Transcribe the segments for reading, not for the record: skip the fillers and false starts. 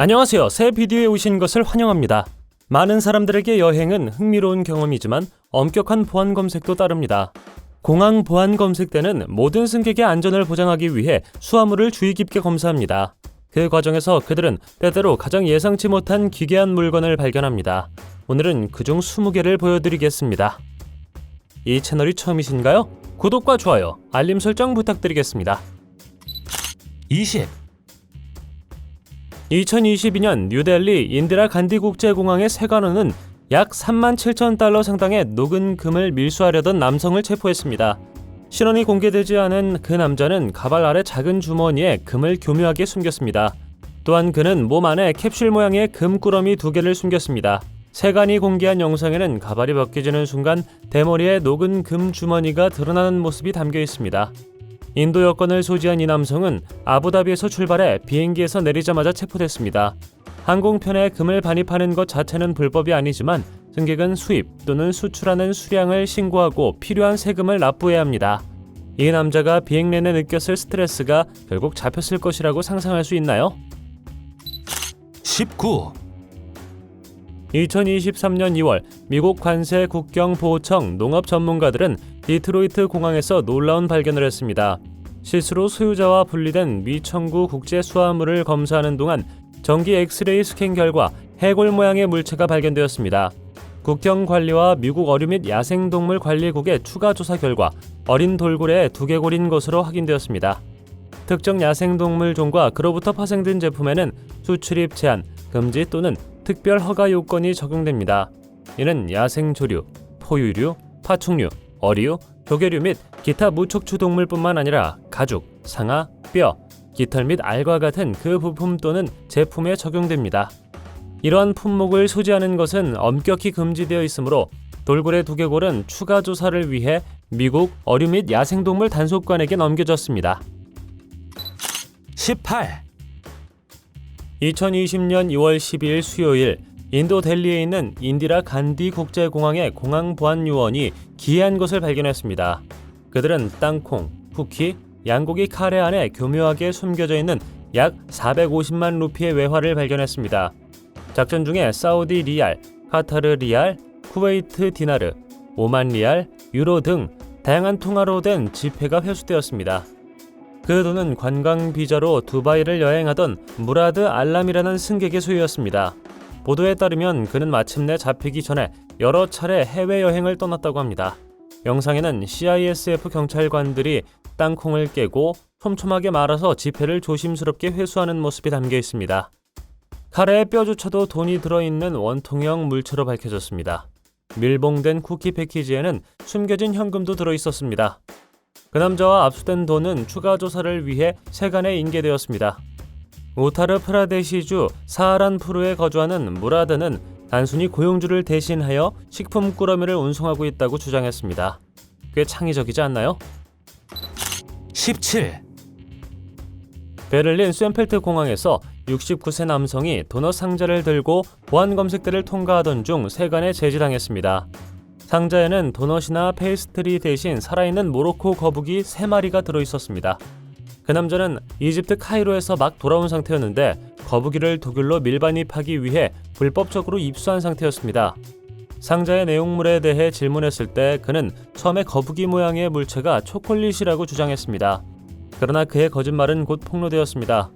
안녕하세요. 새 비디오에 오신 것을 환영합니다. 많은 사람들에게 여행은 흥미로운 경험이지만 엄격한 보안 검색도 따릅니다. 공항 보안 검색 때는 모든 승객의 안전을 보장하기 위해 수화물을 주의 깊게 검사합니다. 그 과정에서 그들은 때때로 가장 예상치 못한 기괴한 물건을 발견합니다. 오늘은 그중 20개를 보여드리겠습니다. 이 채널이 처음이신가요? 구독과 좋아요, 알림 설정 부탁드리겠습니다. 2022년 뉴델리 인디라 간디 국제공항의 세관원은 약 37,000달러 상당의 녹은 금을 밀수하려던 남성을 체포했습니다. 신원이 공개되지 않은 그 남자는 가발 아래 작은 주머니에 금을 교묘하게 숨겼습니다. 또한 그는 몸 안에 캡슐 모양의 금꾸러미 2개를 숨겼습니다. 세관이 공개한 영상에는 가발이 벗겨지는 순간 대머리에 녹은 금 주머니가 드러나는 모습이 담겨 있습니다. 인도 여권을 소지한 이 남성은 아부다비에서 출발해 비행기에서 내리자마자 체포됐습니다. 항공편에 금을 반입하는 것 자체는 불법이 아니지만 승객은 수입 또는 수출하는 수량을 신고하고 필요한 세금을 납부해야 합니다. 이 남자가 비행 내내 느꼈을 스트레스가 결국 잡혔을 것이라고 상상할 수 있나요? 2023년 2월 미국 관세 국경보호청 농업 전문가들은 디트로이트 공항에서 놀라운 발견을 했습니다. 실수로 소유자와 분리된 미 청구 국제 수화물을 검사하는 동안 전기 엑스레이 스캔 결과 해골 모양의 물체가 발견되었습니다. 국경관리와 미국 어류 및 야생동물 관리국의 추가 조사 결과 어린 돌고래의 두개골인 것으로 확인되었습니다. 특정 야생동물 종과 그로부터 파생된 제품에는 수출입 제한, 금지 또는 특별 허가 요건이 적용됩니다. 이는 야생조류, 포유류, 파충류, 어류, 조개류 및 기타 무척추 동물뿐만 아니라 가죽, 상아, 뼈, 깃털 및 알과 같은 그 부품 또는 제품에 적용됩니다. 이러한 품목을 소지하는 것은 엄격히 금지되어 있으므로 돌고래 두개골은 추가 조사를 위해 미국 어류 및 야생동물 단속관에게 넘겨졌습니다. 2020년 2월 12일 수요일 인도 델리에 있는 인디라 간디 국제공항의 공항 보안 요원이 기이한 것을 발견했습니다. 그들은 땅콩, 쿠키, 양고기 카레 안에 교묘하게 숨겨져 있는 약 450만 루피의 외화를 발견했습니다. 작전 중에 사우디 리알, 카타르 리알, 쿠웨이트 디나르, 오만 리알, 유로 등 다양한 통화로 된 지폐가 회수되었습니다. 그 돈은 관광 비자로 두바이를 여행하던 무라드 알람이라는 승객의 소유였습니다. 보도에 따르면 그는 마침내 잡히기 전에 여러 차례 해외여행을 떠났다고 합니다. 영상에는 CISF 경찰관들이 땅콩을 깨고 촘촘하게 말아서 지폐를 조심스럽게 회수하는 모습이 담겨 있습니다. 카레의 뼈조차도 돈이 들어있는 원통형 물체로 밝혀졌습니다. 밀봉된 쿠키 패키지에는 숨겨진 현금도 들어있었습니다. 그 남자와 압수된 돈은 추가 조사를 위해 세관에 인계되었습니다. 우타르 프라데시주 사하란푸르에 거주하는 무라드는 단순히 고용주를 대신하여 식품 꾸러미를 운송하고 있다고 주장했습니다. 꽤 창의적이지 않나요? 베를린 쇤펠트 공항에서 69세 남성이 도넛 상자를 들고 보안 검색대를 통과하던 중 세관에 제지당했습니다. 상자에는 도넛이나 페이스트리 대신 살아있는 모로코 거북이 3마리가 들어있었습니다. 그 남자는 이집트 카이로에서 막 돌아온 상태였는데 거북이를 독일로 밀반입하기 위해 불법적으로 입수한 상태였습니다. 상자의 내용물에 대해 질문했을 때 그는 처음에 거북이 모양의 물체가 초콜릿이라고 주장했습니다. 그러나 그의 거짓말은 곧 폭로되었습니다.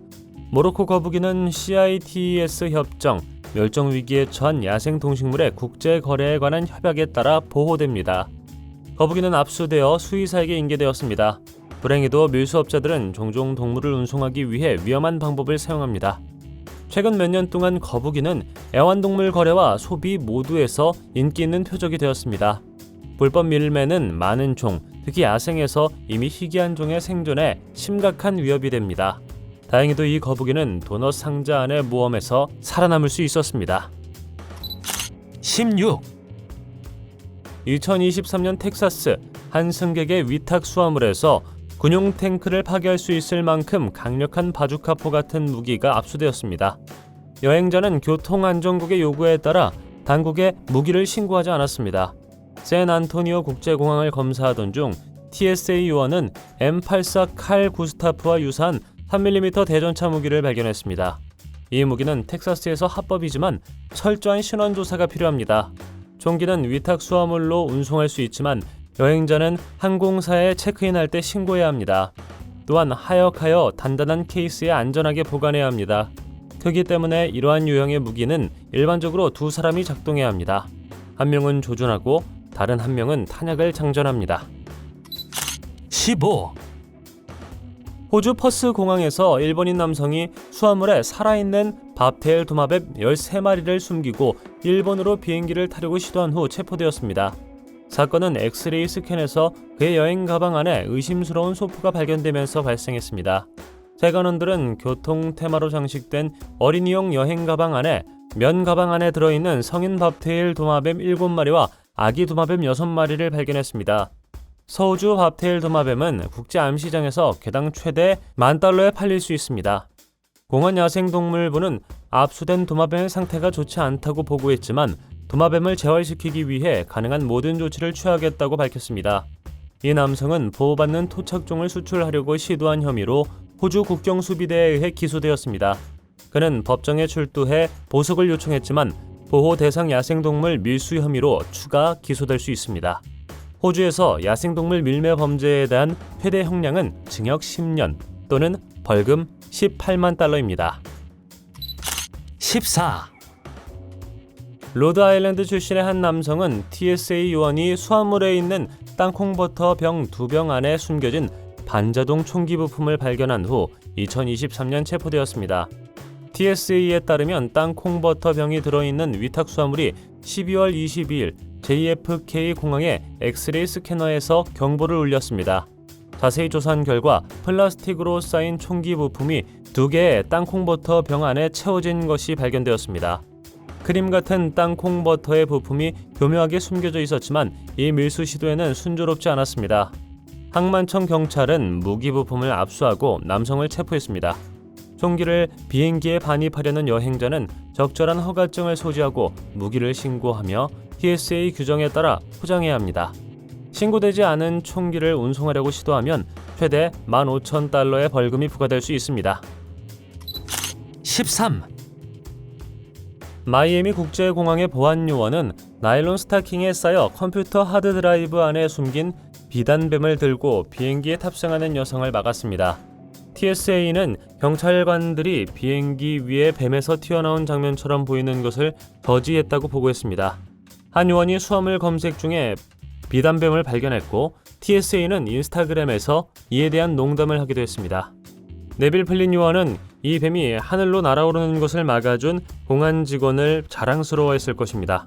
모로코 거북이는 CITES 협정, 멸종위기에 처한 야생동식물의 국제거래에 관한 협약에 따라 보호됩니다. 거북이는 압수되어 수의사에게 인계되었습니다. 불행히도 밀수업자들은 종종 동물을 운송하기 위해 위험한 방법을 사용합니다. 최근 몇 년 동안 거북이는 애완동물 거래와 소비 모두에서 인기 있는 표적이 되었습니다. 불법 밀매는 많은 종, 특히 야생에서 이미 희귀한 종의 생존에 심각한 위협이 됩니다. 다행히도 이 거북이는 도넛 상자 안의 모험에서 살아남을 수 있었습니다. 2023년 텍사스 한 승객의 위탁 수화물에서 군용 탱크를 파괴할 수 있을 만큼 강력한 바주카포 같은 무기가 압수되었습니다. 여행자는 교통안전국의 요구에 따라 당국에 무기를 신고하지 않았습니다. 샌안토니오 국제공항을 검사하던 중 TSA 요원은 M84 칼 구스타프와 유사한 3mm 대전차 무기를 발견했습니다. 이 무기는 텍사스에서 합법이지만 철저한 신원 조사가 필요합니다. 총기는 위탁 수화물로 운송할 수 있지만 여행자는 항공사에 체크인할 때 신고해야 합니다. 또한 하역하여 단단한 케이스에 안전하게 보관해야 합니다. 크기 때문에 이러한 유형의 무기는 일반적으로 두 사람이 작동해야 합니다. 한 명은 조준하고 다른 한 명은 탄약을 장전합니다. 15. 호주 퍼스 공항에서 일본인 남성이 수화물에 살아있는 밥테일 도마뱀 13마리를 숨기고 일본으로 비행기를 타려고 시도한 후 체포되었습니다. 사건은 엑스레이 스캔에서 그의 여행 가방 안에 의심스러운 소포가 발견되면서 발생했습니다. 세관원들은 교통 테마로 장식된 어린이용 여행 가방 안에 면 가방 안에 들어있는 성인 밥테일 도마뱀 7마리와 아기 도마뱀 6마리를 발견했습니다. 서우주 밥테일 도마뱀은 국제암시장에서 개당 최대 $10,000에 팔릴 수 있습니다. 공원 야생동물부는 압수된 도마뱀의 상태가 좋지 않다고 보고했지만 도마뱀을 재활시키기 위해 가능한 모든 조치를 취하겠다고 밝혔습니다. 이 남성은 보호받는 토착종을 수출하려고 시도한 혐의로 호주 국경수비대에 의해 기소되었습니다. 그는 법정에 출두해 보석을 요청했지만 보호 대상 야생동물 밀수 혐의로 추가 기소될 수 있습니다. 호주에서 야생동물 밀매 범죄에 대한 최대 형량은 징역 10년 또는 벌금 $180,000입니다. 14. 로드아일랜드 출신의 한 남성은 TSA 요원이 수화물에 있는 땅콩버터 병 2병 안에 숨겨진 반자동 총기 부품을 발견한 후 2023년 체포되었습니다. TSA에 따르면 땅콩버터 병이 들어있는 위탁 수화물이 12월 22일 JFK 공항의 엑스레이 스캐너에서 경보를 울렸습니다. 자세히 조사한 결과 플라스틱으로 쌓인 총기 부품이 2개의 땅콩버터 병 안에 채워진 것이 발견되었습니다. 크림 같은 땅콩버터의 부품이 교묘하게 숨겨져 있었지만 이 밀수 시도에는 순조롭지 않았습니다. 항만청 경찰은 무기 부품을 압수하고 남성을 체포했습니다. 총기를 비행기에 반입하려는 여행자는 적절한 허가증을 소지하고 무기를 신고하며 TSA 규정에 따라 포장해야 합니다. 신고되지 않은 총기를 운송하려고 시도하면 최대 $15,000의 벌금이 부과될 수 있습니다. 13. 마이애미 국제공항의 보안요원은 나일론 스타킹에 쌓여 컴퓨터 하드드라이브 안에 숨긴 비단뱀을 들고 비행기에 탑승하는 여성을 막았습니다. TSA는 경찰관들이 비행기 위에 뱀에서 튀어나온 장면처럼 보이는 것을 저지했다고 보고했습니다. 한 요원이 수화물 검색 중에 비단뱀을 발견했고 TSA는 인스타그램에서 이에 대한 농담을 하기도 했습니다. 네빌 플린 요원은 이 뱀이 하늘로 날아오르는 것을 막아준 공안 직원을 자랑스러워했을 것입니다.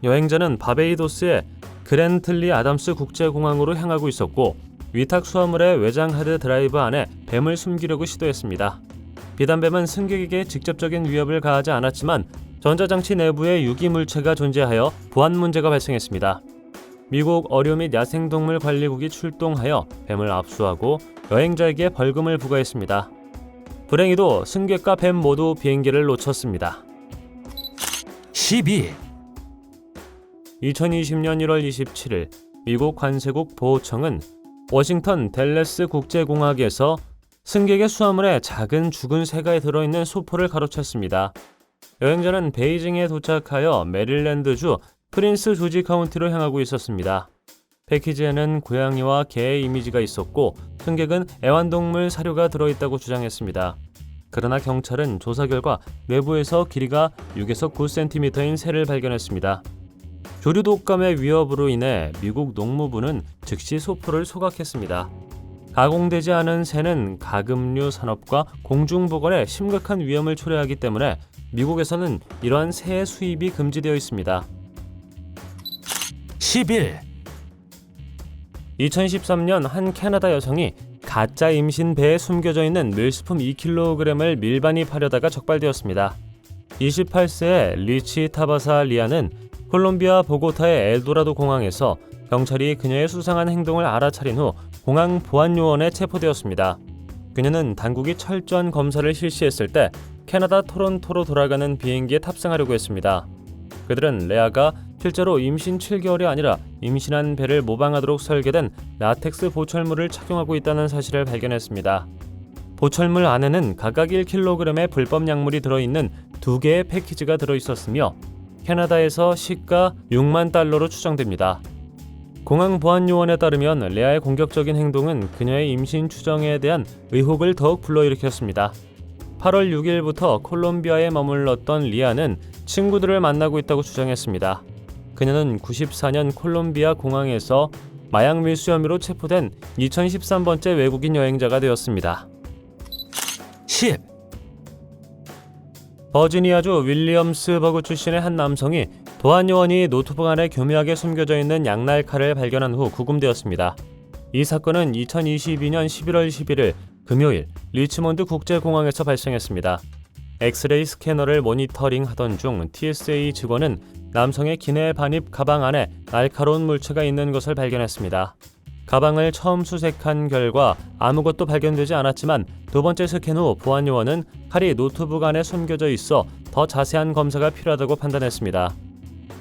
여행자는 바베이도스의 그랜틀리 아담스 국제공항으로 향하고 있었고 위탁 수화물의 외장 하드 드라이브 안에 뱀을 숨기려고 시도했습니다. 비단뱀은 승객에게 직접적인 위협을 가하지 않았지만 전자장치 내부에 유기물체가 존재하여 보안 문제가 발생했습니다. 미국 어류 및 야생동물 관리국이 출동하여 뱀을 압수하고 여행자에게 벌금을 부과했습니다. 불행히도 승객과 뱀 모두 비행기를 놓쳤습니다. 12. 2020년 1월 27일 미국 관세국 보호청은 워싱턴 댈러스 국제공항에서 승객의 수화물에 작은 죽은 새가 들어있는 소포를 가로챘습니다. 여행자는 베이징에 도착하여 메릴랜드주 프린스 조지 카운티로 향하고 있었습니다. 패키지에는 고양이와 개의 이미지가 있었고 승객은 애완동물 사료가 들어있다고 주장했습니다. 그러나 경찰은 조사 결과 내부에서 길이가 6에서 9cm인 새를 발견했습니다. 조류 독감의 위협으로 인해 미국 농무부는 즉시 소포를 소각했습니다. 가공되지 않은 새는 가금류 산업과 공중보건에 심각한 위험을 초래하기 때문에 미국에서는 이러한 새의 수입이 금지되어 있습니다. 11. 2013년 한 캐나다 여성이 가짜 임신 배에 숨겨져 있는 밀수품 2kg을 밀반입하려다가 적발되었습니다. 28세의 리치 타바사 리아는 콜롬비아 보고타의 엘도라도 공항에서 경찰이 그녀의 수상한 행동을 알아차린 후 공항 보안요원에 체포되었습니다. 그녀는 당국이 철저한 검사를 실시했을 때 캐나다 토론토로 돌아가는 비행기에 탑승하려고 했습니다. 그들은 레아가 실제로 임신 7개월이 아니라 임신한 배를 모방하도록 설계된 라텍스 보철물을 착용하고 있다는 사실을 발견했습니다. 보철물 안에는 각각 1kg의 불법 약물이 들어있는 2개의 패키지가 들어있었으며 캐나다에서 시가 6만 달러로 추정됩니다. 공항 보안 요원에 따르면 레아의 공격적인 행동은 그녀의 임신 추정에 대한 의혹을 더욱 불러일으켰습니다. 8월 6일부터 콜롬비아에 머물렀던 리아는 친구들을 만나고 있다고 주장했습니다. 그녀는 94년 콜롬비아 공항에서 마약 밀수 혐의로 체포된 2013번째 외국인 여행자가 되었습니다. 10, 버지니아주 윌리엄스버그 출신의 한 남성이 보안 요원이 노트북 안에 교묘하게 숨겨져 있는 양날칼을 발견한 후 구금되었습니다. 이 사건은 2022년 11월 11일 금요일 리치몬드 국제공항에서 발생했습니다. 엑스레이 스캐너를 모니터링하던 중 TSA 직원은 남성의 기내 반입 가방 안에 날카로운 물체가 있는 것을 발견했습니다. 가방을 처음 수색한 결과 아무것도 발견되지 않았지만 두 번째 스캔 후 보안 요원은 칼이 노트북 안에 숨겨져 있어 더 자세한 검사가 필요하다고 판단했습니다.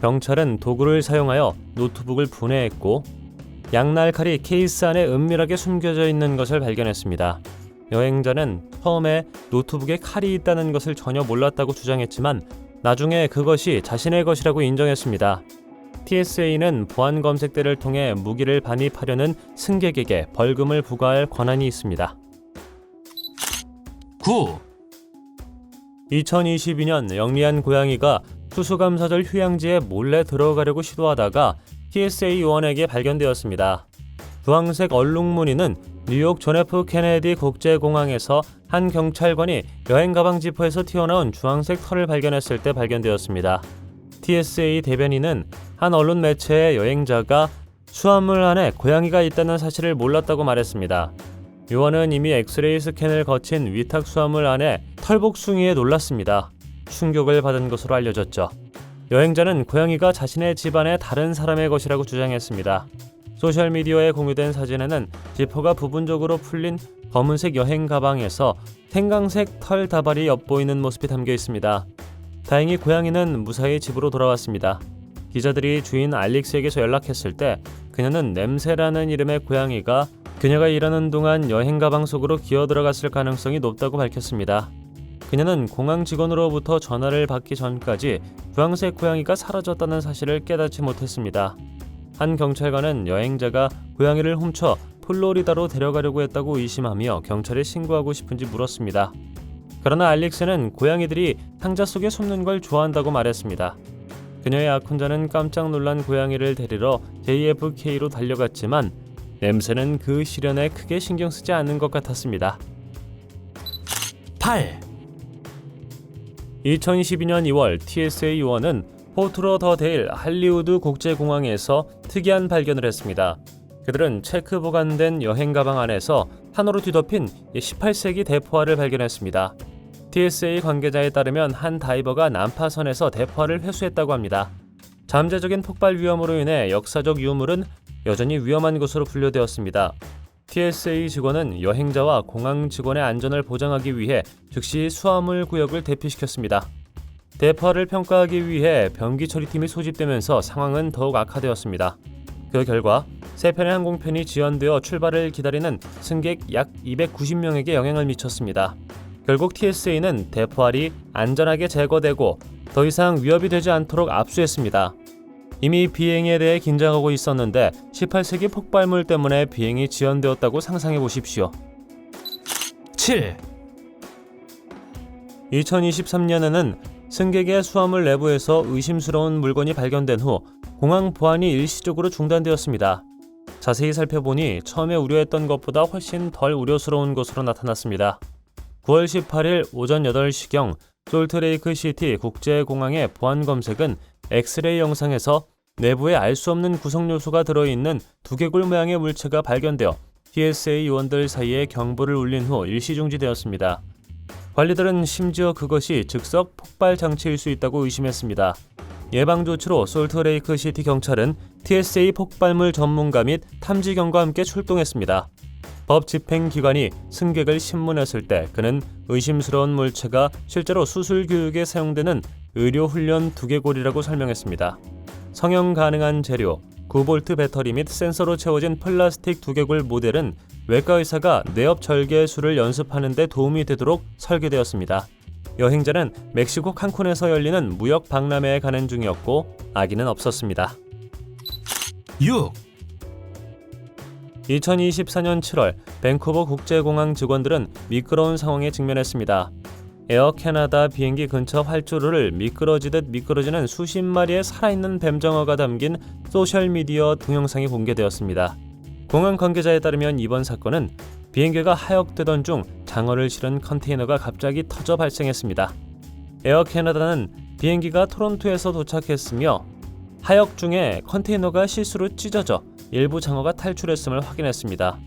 경찰은 도구를 사용하여 노트북을 분해했고 양날칼이 케이스 안에 은밀하게 숨겨져 있는 것을 발견했습니다. 여행자는 처음에 노트북에 칼이 있다는 것을 전혀 몰랐다고 주장했지만 나중에 그것이 자신의 것이라고 인정했습니다. TSA는 보안 검색대를 통해 무기를 반입하려는 승객에게 벌금을 부과할 권한이 있습니다. 9, 2022년 영리한 고양이가 수수감사절 휴양지에 몰래 들어가려고 시도하다가 TSA 요원에게 발견되었습니다. 주황색 얼룩무늬는 뉴욕 존 F 케네디 국제공항에서 한 경찰관이 여행 가방 지퍼에서 튀어나온 주황색 털을 발견했을 때 발견되었습니다. TSA 대변인은 한 언론 매체의 여행자가 수화물 안에 고양이가 있다는 사실을 몰랐다고 말했습니다. 요원은 이미 엑스레이 스캔을 거친 위탁 수화물 안에 털복숭이에 놀랐습니다. 충격을 받은 것으로 알려졌죠. 여행자는 고양이가 자신의 집안의 다른 사람의 것이라고 주장했습니다. 소셜미디어에 공유된 사진에는 지퍼가 부분적으로 풀린 검은색 여행 가방에서 생강색 털 다발이 엿보이는 모습이 담겨 있습니다. 다행히 고양이는 무사히 집으로 돌아왔습니다. 기자들이 주인 알릭스에게서 연락했을 때 그녀는 냄새라는 이름의 고양이가 그녀가 일하는 동안 여행 가방 속으로 기어 들어갔을 가능성이 높다고 밝혔습니다. 그녀는 공항 직원으로부터 전화를 받기 전까지 주황색 고양이가 사라졌다는 사실을 깨닫지 못했습니다. 한 경찰관은 여행자가 고양이를 훔쳐 플로리다로 데려가려고 했다고 의심하며 경찰에 신고하고 싶은지 물었습니다. 그러나 알릭스는 고양이들이 상자 속에 숨는 걸 좋아한다고 말했습니다. 그녀의 악훈자는 깜짝 놀란 고양이를 데리러 JFK로 달려갔지만 냄새는 그 시련에 크게 신경 쓰지 않는 것 같았습니다. 8, 2012년 2월 TSA 요원은 포트로더데일 할리우드 국제공항에서 특이한 발견을 했습니다. 그들은 체크 보관된 여행 가방 안에서 탄으로 뒤덮인 18세기 대포알을 발견했습니다. TSA 관계자에 따르면 한 다이버가 난파선에서 대포알을 회수했다고 합니다. 잠재적인 폭발 위험으로 인해 역사적 유물은 여전히 위험한 것으로 분류되었습니다. TSA 직원은 여행자와 공항 직원의 안전을 보장하기 위해 즉시 수화물 구역을 대피시켰습니다. 대포알을 평가하기 위해 변기 처리팀이 소집되면서 상황은 더욱 악화되었습니다. 그 결과 세 편의 항공편이 지연되어 출발을 기다리는 승객 약 290명에게 영향을 미쳤습니다. 결국 TSA는 대포알이 안전하게 제거되고 더 이상 위협이 되지 않도록 압수했습니다. 이미 비행에 대해 긴장하고 있었는데 18세기 폭발물 때문에 비행이 지연되었다고 상상해 보십시오. 7, 2023년에는 승객의 수화물 내부에서 의심스러운 물건이 발견된 후 공항 보안이 일시적으로 중단되었습니다. 자세히 살펴보니 처음에 우려했던 것보다 훨씬 덜 우려스러운 것으로 나타났습니다. 9월 18일 오전 8시경 솔트레이크 시티 국제공항의 보안 검색은 엑스레이 영상에서 내부에 알 수 없는 구성 요소가 들어있는 두개골 모양의 물체가 발견되어 TSA 요원들 사이에 경보를 울린 후 일시 중지되었습니다. 관리들은 심지어 그것이 즉석 폭발 장치일 수 있다고 의심했습니다. 예방 조치로 솔트레이크 시티 경찰은 TSA 폭발물 전문가 및 탐지견과 함께 출동했습니다. 법 집행기관이 승객을 신문했을 때 그는 의심스러운 물체가 실제로 수술 교육에 사용되는 의료훈련 두개골이라고 설명했습니다. 성형 가능한 재료, 9V 배터리 및 센서로 채워진 플라스틱 두개골 모델은 외과 의사가 뇌엽 절개술을 연습하는 데 도움이 되도록 설계되었습니다. 여행자는 멕시코 칸쿤에서 열리는 무역 박람회에 가는 중이었고 아기는 없었습니다. 6, 2024년 7월 밴쿠버 국제공항 직원들은 미끄러운 상황에 직면했습니다. 에어 캐나다 비행기 근처 활주로를 미끄러지듯 미끄러지는 수십 마리의 살아있는 뱀장어가 담긴 소셜미디어 동영상이 공개되었습니다. 공항 관계자에 따르면 이번 사건은 비행기가 하역되던 중 장어를 실은 컨테이너가 갑자기 터져 발생했습니다. 에어 캐나다는 비행기가 토론토에서 도착했으며 하역 중에 컨테이너가 실수로 찢어져 일부 장어가 탈출했음을 확인했습니다.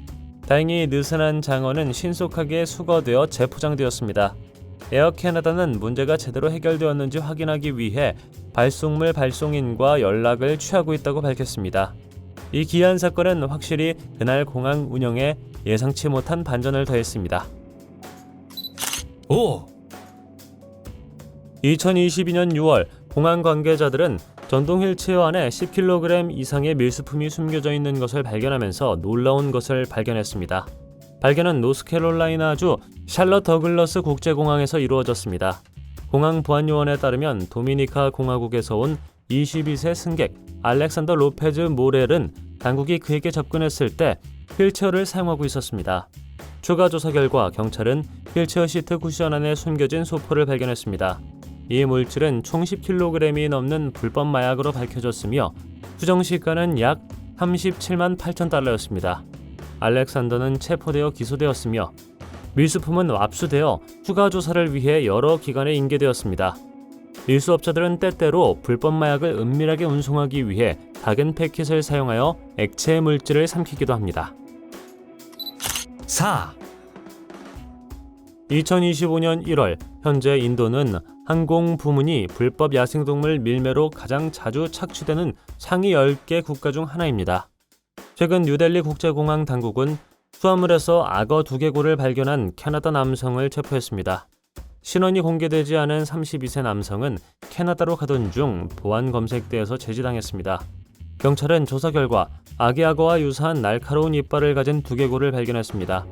다행히 느슨한 장어는 신속하게 수거되어 재포장되었습니다. 에어 캐나다는 문제가 제대로 해결되었는지 확인하기 위해 발송물 발송인과 연락을 취하고 있다고 밝혔습니다. 이 기이한 사건은 확실히 그날 공항 운영에 예상치 못한 반전을 더했습니다. 5, 2022년 6월 공항 관계자들은 전동 휠체어 안에 10kg 이상의 밀수품이 숨겨져 있는 것을 발견하면서 놀라운 것을 발견했습니다. 발견은 노스캐롤라이나주 샬럿 더글러스 국제공항에서 이루어졌습니다. 공항 보안요원에 따르면 도미니카 공화국에서 온 22세 승객 알렉산더 로페즈 모렐은 당국이 그에게 접근했을 때 휠체어를 사용하고 있었습니다. 추가 조사 결과 경찰은 휠체어 시트 쿠션 안에 숨겨진 소포를 발견했습니다. 이 물질은 총 10kg이 넘는 불법 마약으로 밝혀졌으며 수정 시가는 약 37만 8천 달러였습니다. 알렉산더는 체포되어 기소되었으며 밀수품은 압수되어 추가 조사를 위해 여러 기관에 인계되었습니다. 밀수업자들은 때때로 불법 마약을 은밀하게 운송하기 위해 작은 패킷을 사용하여 액체 물질을 삼키기도 합니다. 4, 2025년 1월 현재 인도는 항공 부문이 불법 야생동물 밀매로 가장 자주 착취되는 상위 10개 국가 중 하나입니다. 최근 뉴델리 국제공항 당국은 수화물에서 악어 두개골을 발견한 캐나다 남성을 체포했습니다. 신원이 공개되지 않은 32세 남성은 캐나다로 가던 중 보안 검색대에서 제지당했습니다. 경찰은 조사 결과 아기 악어와 유사한 날카로운 이빨을 가진 두개골을 발견했습니다.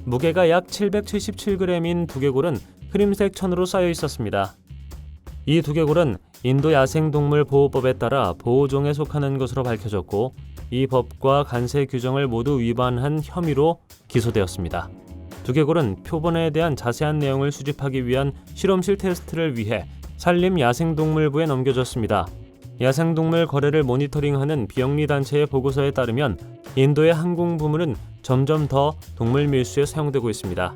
무게가 약 777g인 두개골은 크림색 천으로 쌓여 있었습니다. 이 두개골은 인도 야생동물 보호법에 따라 보호종에 속하는 것으로 밝혀졌고 이 법과 관세 규정을 모두 위반한 혐의로 기소되었습니다. 두개골은 표본에 대한 자세한 내용을 수집하기 위한 실험실 테스트를 위해 산림야생동물부에 넘겨졌습니다. 야생동물 거래를 모니터링하는 비영리 단체의 보고서에 따르면 인도의 항공 부문은 점점 더 동물 밀수에 사용되고 있습니다.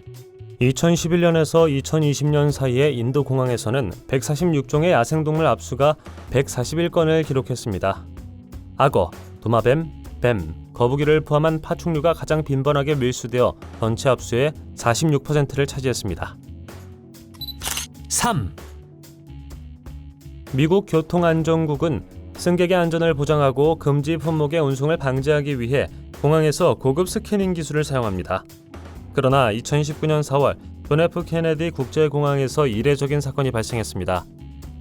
2011년에서 2020년 사이에 인도 공항에서는 146종의 야생동물 압수가 141건을 기록했습니다. 악어, 도마뱀, 뱀, 거북이를 포함한 파충류가 가장 빈번하게 밀수되어 전체 압수의 46%를 차지했습니다. 3, 미국 교통안전국은 승객의 안전을 보장하고 금지 품목의 운송을 방지하기 위해 공항에서 고급 스캐닝 기술을 사용합니다. 그러나 2019년 4월 존 F 케네디 국제공항에서 이례적인 사건이 발생했습니다.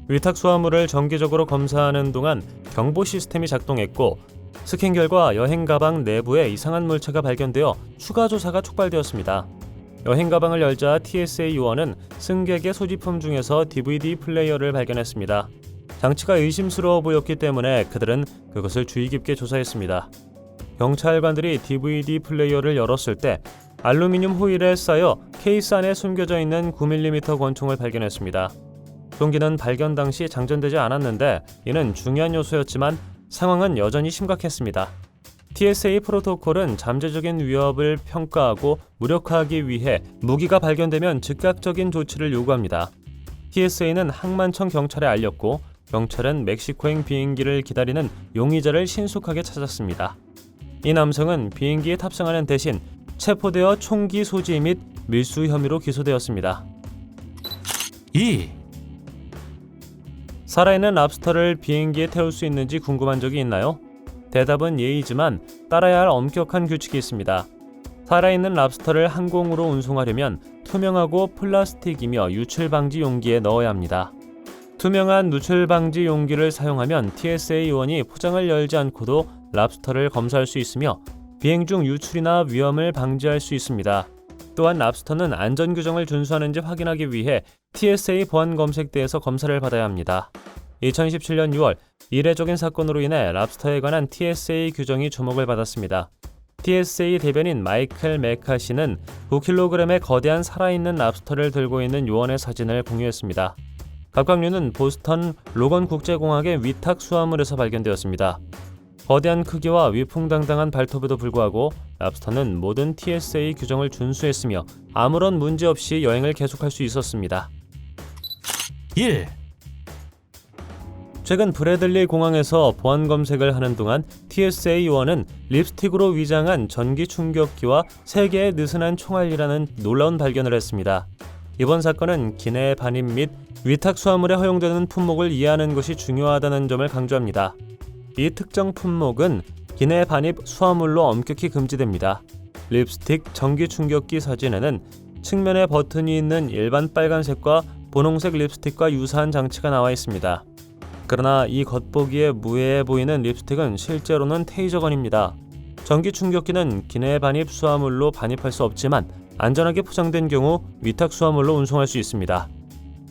위탁 수화물을 정기적으로 검사하는 동안 경보 시스템이 작동했고 스캔 결과 여행 가방 내부에 이상한 물체가 발견되어 추가 조사가 촉발되었습니다. 여행 가방을 열자 TSA 요원은 승객의 소지품 중에서 DVD 플레이어를 발견했습니다. 장치가 의심스러워 보였기 때문에 그들은 그것을 주의 깊게 조사했습니다. 경찰관들이 DVD 플레이어를 열었을 때 알루미늄 호일에 쌓여 케이스 안에 숨겨져 있는 9mm 권총을 발견했습니다. 총기는 발견 당시 장전되지 않았는데 이는 중요한 요소였지만 상황은 여전히 심각했습니다. TSA 프로토콜은 잠재적인 위협을 평가하고 무력화하기 위해 무기가 발견되면 즉각적인 조치를 요구합니다. TSA는 항만청 경찰에 알렸고 경찰은 멕시코행 비행기를 기다리는 용의자를 신속하게 찾았습니다. 이 남성은 비행기에 탑승하는 대신 체포되어 총기 소지 및 밀수 혐의로 기소되었습니다. 2, 살아있는 랍스터를 비행기에 태울 수 있는지 궁금한 적이 있나요? 대답은 예의지만 따라야 할 엄격한 규칙이 있습니다. 살아있는 랍스터를 항공으로 운송하려면 투명하고 플라스틱이며 유출 방지 용기에 넣어야 합니다. 투명한 누출 방지 용기를 사용하면 TSA 요원이 포장을 열지 않고도 랍스터를 검사할 수 있으며 비행 중 유출이나 위험을 방지할 수 있습니다. 또한 랍스터는 안전 규정을 준수하는지 확인하기 위해 TSA 보안 검색대에서 검사를 받아야 합니다. 2017년 6월 이례적인 사건으로 인해 랍스터에 관한 TSA 규정이 주목을 받았습니다. TSA 대변인 마이클 메카시는 9kg의 거대한 살아있는 랍스터를 들고 있는 요원의 사진을 공유했습니다. 각각류는 보스턴 로건 국제공항의 위탁 수화물에서 발견되었습니다. 거대한 크기와 위풍당당한 발톱에도 불구하고 랍스터는 모든 TSA 규정을 준수했으며 아무런 문제 없이 여행을 계속할 수 있었습니다. 1. 최근 브래들리 공항에서 보안 검색을 하는 동안 TSA 요원은 립스틱으로 위장한 전기 충격기와 3개의 느슨한 총알이라는 놀라운 발견을 했습니다. 이번 사건은 기내 반입 및 위탁 수화물에 허용되는 품목을 이해하는 것이 중요하다는 점을 강조합니다. 이 특정 품목은 기내 반입 수화물로 엄격히 금지됩니다. 립스틱 전기 충격기 사진에는 측면에 버튼이 있는 일반 빨간색과 분홍색 립스틱과 유사한 장치가 나와 있습니다. 그러나 이 겉보기에 무해해 보이는 립스틱은 실제로는 테이저건입니다. 전기 충격기는 기내 반입 수화물로 반입할 수 없지만 안전하게 포장된 경우 위탁 수화물로 운송할 수 있습니다.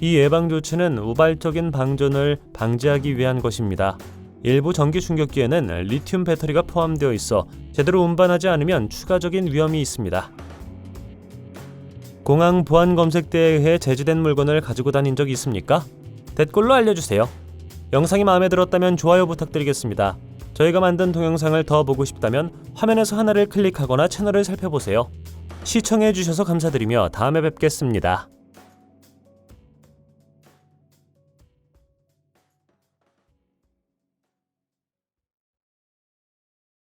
이 예방 조치는 우발적인 방전을 방지하기 위한 것입니다. 일부 전기 충격기에는 리튬 배터리가 포함되어 있어 제대로 운반하지 않으면 추가적인 위험이 있습니다. 공항 보안 검색대에 의해 제지된 물건을 가지고 다닌 적 있습니까? 댓글로 알려주세요. 영상이 마음에 들었다면 좋아요 부탁드리겠습니다. 저희가 만든 동영상을 더 보고 싶다면 화면에서 하나를 클릭하거나 채널을 살펴보세요. 시청해주셔서 감사드리며 다음에 뵙겠습니다.